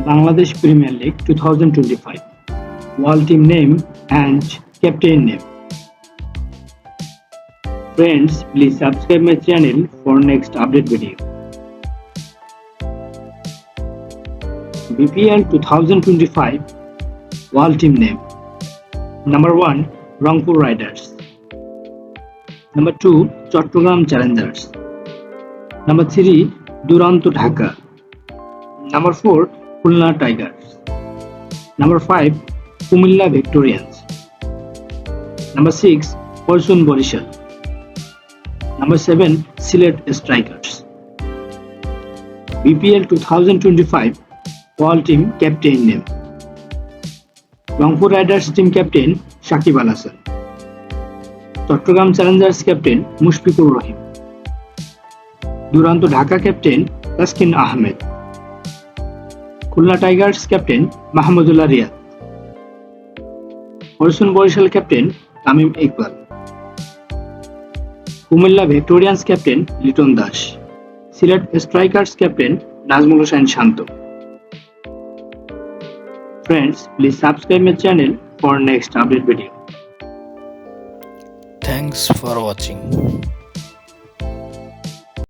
Bangladesh Premier League 2025, World Team name and Captain name. Friends, please subscribe my channel for next update video. BPL 2025 World Team name. Number 1, Rangpur Riders. Number 2, Chattogram Challengers. Number 3, Duranto Dhaka. Number 4, Khulna Tigers. Number 5, Kumilla Victorians. Number 6, Fortune Borishal. Number 7, Sylhet Strikers. BPL 2025 World Team Captain name. Rangpur Riders Team Captain Shakib Al Hasan. Chattogram Challengers Captain Mushfiqur Rahim. Duranto Dhaka Captain Taskin Ahmed. Khulna Tigers Captain Mahmudullah Riyad. Fortune Borishal Captain Tamim Iqbal. Kumilla Victorians Captain Liton Das. Sylhet Strikers Captain Nazmul Hossain Shanto. Friends, please subscribe my channel for next update video. Thanks for watching.